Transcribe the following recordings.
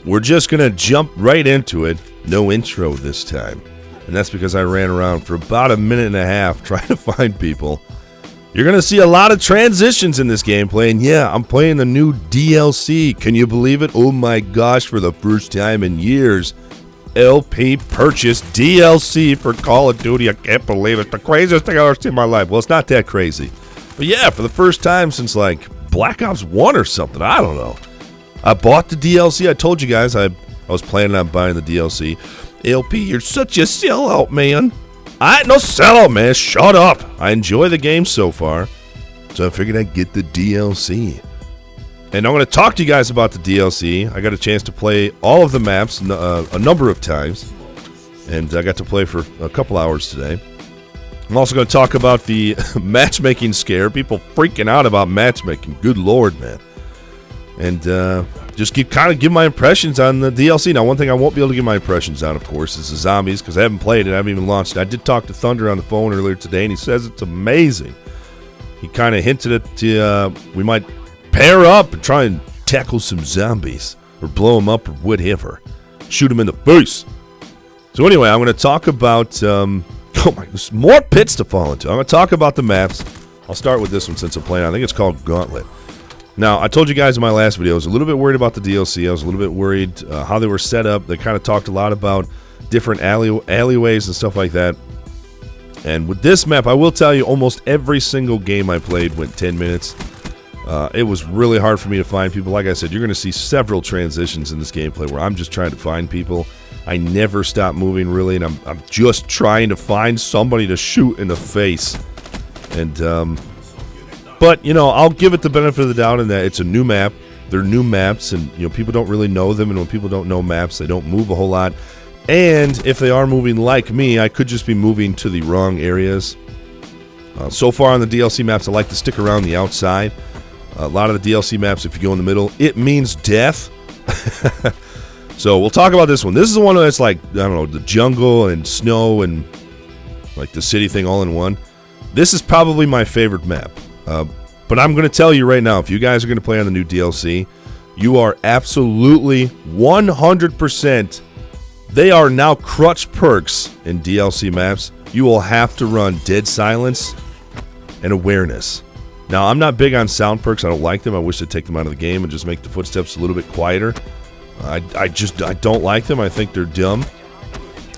we're just going to jump right into it. No intro this time. And that's because I ran around for about a minute and a half trying to find people. You're going to see a lot of transitions in this gameplay. And yeah, I'm playing the new DLC. Can you believe it? Oh my gosh, for the first time in years, LP purchased DLC for Call of Duty. I can't believe it. The craziest thing I've ever seen in my life. Well, it's not that crazy. But yeah, for the first time since like Black Ops 1 or something. I don't know. I bought the DLC. I told you guys I was planning on buying the DLC. LP, you're such a sellout, man. I ain't no sellout, man. Shut up. I enjoy the game so far, so I figured I'd get the DLC. And I'm going to talk to you guys about the DLC. I got a chance to play all of the maps a number of times, and I got to play for a couple hours today. I'm also going to talk about the matchmaking scare. People freaking out about matchmaking. Good Lord, man. And just give my impressions on the DLC. Now, one thing I won't be able to give my impressions on, of course, is the zombies, because I haven't played it. I haven't even launched it. I did talk to Thunder on the phone earlier today, and he says it's amazing. He kind of hinted at we might pair up and try and tackle some zombies, or blow them up, or whatever. Shoot them in the face. So anyway, I'm going to talk about... oh my, there's more pits to fall into. I'm going to talk about the maps. I'll start with this one since I'm playing. I think it's called Gauntlet. Now, I told you guys in my last video, I was a little bit worried about the DLC. I was a little bit worried how they were set up. They kind of talked a lot about different alleyways and stuff like that. And with this map, I will tell you, almost every single game I played went 10 minutes. It was really hard for me to find people. Like I said, you're going to see several transitions in this gameplay where I'm just trying to find people. I never stop moving, really, and I'm just trying to find somebody to shoot in the face. And, but, you know, I'll give it the benefit of the doubt in that it's a new map. They're new maps, and, you know, people don't really know them, and when people don't know maps, they don't move a whole lot. And if they are moving like me, I could just be moving to the wrong areas. So far on the DLC maps, I like to stick around the outside. A lot of the DLC maps, if you go in the middle, it means death. So we'll talk about this one. This is the one that's like, I don't know, the jungle and snow and like the city thing all in one. This is probably my favorite map. But I'm going to tell you right now, if you guys are going to play on the new DLC, you are absolutely 100%. They are now crutch perks in DLC maps. You will have to run Dead Silence and Awareness. Now, I'm not big on sound perks. I don't like them. I wish they'd take them out of the game and just make the footsteps a little bit quieter. I don't like them. I think they're dumb.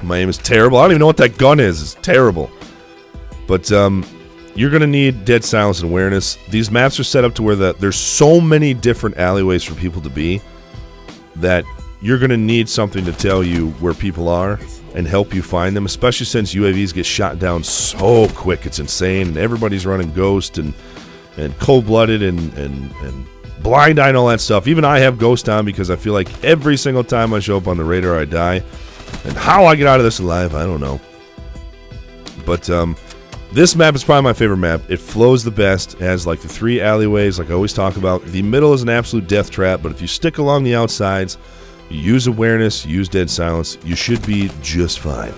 My aim is terrible. I don't even know what that gun is. It's terrible. But you're going to need Dead Silence and Awareness. These maps are set up to where there's so many different alleyways for people to be that you're going to need something to tell you where people are and help you find them, especially since UAVs get shot down so quick. It's insane. And everybody's running Ghost and Cold-Blooded and Blind Eye and all that stuff. Even I have Ghost on because I feel like every single time I show up on the radar, I die. And how I get out of this alive, I don't know. But this map is probably my favorite map. It flows the best. It has like the 3 alleyways like I always talk about. The middle is an absolute death trap, but if you stick along the outsides, you use Awareness, you use Dead Silence, you should be just fine.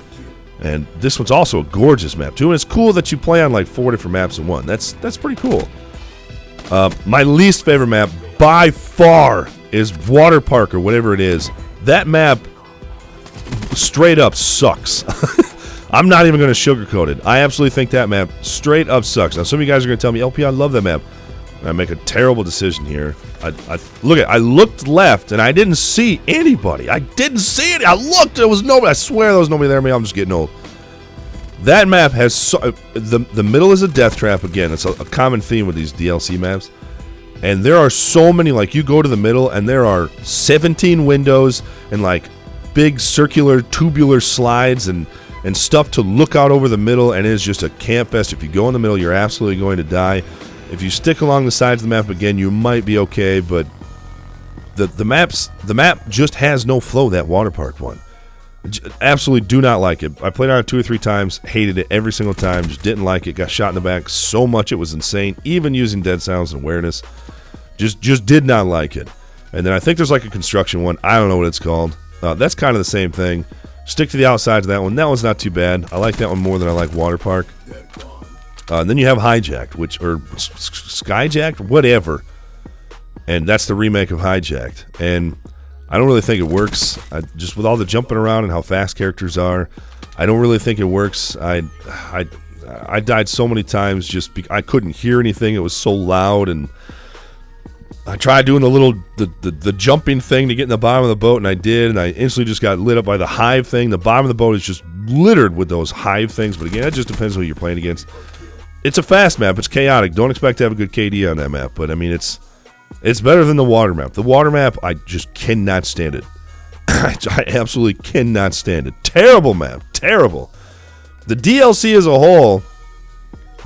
And this one's also a gorgeous map too, and it's cool that you play on like 4 different maps in one. That's pretty cool. My least favorite map by far is Water Park or whatever it is. That map straight up sucks. I'm not even going to sugarcoat it. I absolutely think that map straight up sucks. Now, some of you guys are going to tell me, LP, I love that map. And I make a terrible decision here. I looked left, and I didn't see anybody. I didn't see it. I looked, there was nobody. I swear there was nobody there. Maybe I'm just getting old. That map has... the middle is a death trap. Again, it's a common theme with these DLC maps. And there are so many, like, you go to the middle, and there are 17 windows and, like, big circular tubular slides and stuff to look out over the middle, and it is just a camp fest. If you go in the middle, you're absolutely going to die. If you stick along the sides of the map again, you might be okay, but the map just has no flow, that Water Park one. Absolutely do not like it. I played on it 2 or 3 times, hated it every single time, just didn't like it, got shot in the back so much it was insane, even using Dead Silence and Awareness. Just did not like it. And then I think there's like a construction one, I don't know what it's called. That's kind of the same thing. Stick to the outsides of that one. That one's not too bad. I like that one more than I like Water Park. And then you have Hijacked, or Skyjacked, whatever. And that's the remake of Hijacked. And I don't really think it works. Just with all the jumping around and how fast characters are, I don't really think it works. I died so many times just because I couldn't hear anything. It was so loud, and I tried doing the jumping thing to get in the bottom of the boat, and I did, and I instantly just got lit up by the hive thing. The bottom of the boat is just littered with those hive things, but again, it just depends on who you're playing against. It's a fast map. It's chaotic. Don't expect to have a good KD on that map, but I mean, it's better than the water map. The water map, I just cannot stand it. I absolutely cannot stand it. Terrible map. Terrible. The DLC as a whole,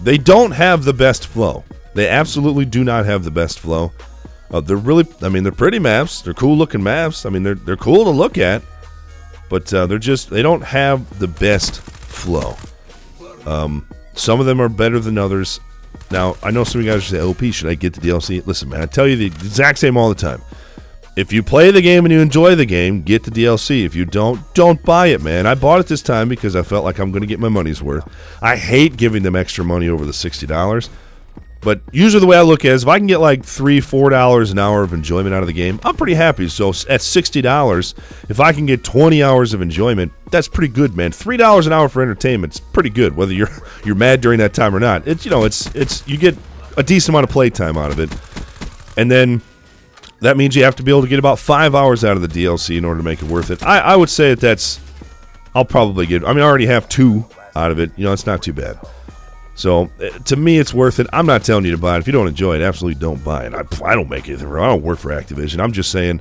they don't have the best flow. They absolutely do not have the best flow. They're really, I mean, they're pretty maps. They're cool looking maps. I mean, they're cool to look at, but they don't have the best flow. Some of them are better than others. Now, I know some of you guys say, OP, should I get the DLC? Listen, man, I tell you the exact same all the time. If you play the game and you enjoy the game, get the DLC. If you don't buy it, man. I bought it this time because I felt like I'm going to get my money's worth. I hate giving them extra money over the $60. But usually the way I look at it is if I can get like $3, $4 an hour of enjoyment out of the game, I'm pretty happy. So at $60, if I can get 20 hours of enjoyment, that's pretty good, man. $3 an hour for entertainment is pretty good, whether you're mad during that time or not. It's you get a decent amount of play time out of it. And then that means you have to be able to get about 5 hours out of the DLC in order to make it worth it. I would say I'll probably get, I mean, I already have 2 out of it. It's not too bad. So, to me, it's worth it. I'm not telling you to buy it. If you don't enjoy it, absolutely don't buy it. I don't make anything wrong. I don't work for Activision. I'm just saying,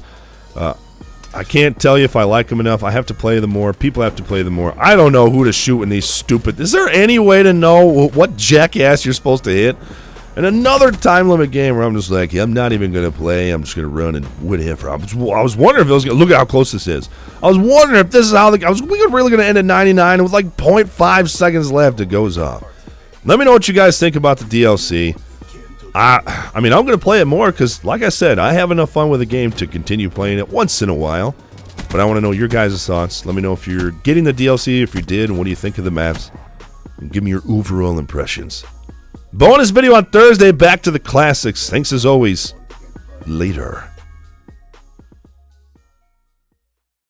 I can't tell you if I like them enough. I have to play them more. People have to play them more. I don't know who to shoot in these stupid... Is there any way to know what jackass you're supposed to hit? And another time limit game where I'm just like, I'm not even going to play. I'm just going to run and whatever. I was wondering if it was going to... Look at how close this is. I was wondering if this is how... we were really going to end at 99 with like 0.5 seconds left. It goes off. Let me know what you guys think about the DLC. I mean, I'm going to play it more because, like I said, I have enough fun with the game to continue playing it once in a while. But I want to know your guys' thoughts. Let me know if you're getting the DLC, if you did, and what do you think of the maps. And give me your overall impressions. Bonus video on Thursday, back to the classics. Thanks as always. Later.